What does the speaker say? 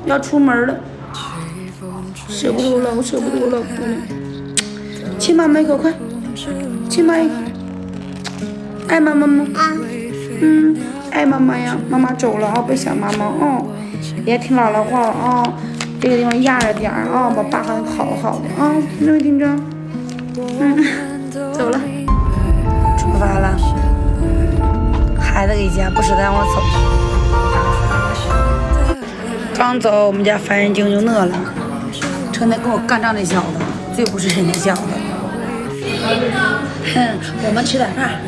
要出门了，舍不得了，我舍不得了，不能。亲妈妈一口，快，亲妈一口，爱妈妈吗？爱妈妈呀，妈妈走了啊，别想妈妈哦，别听姥姥话了啊，这个地方压着点啊，把爸喊好好的啊，听没听着？走了，出发了，孩子给家不舍得让我走，刚走我们家烦人精就乐了，成天跟我干仗那小子最不是人的小子，我们吃点饭。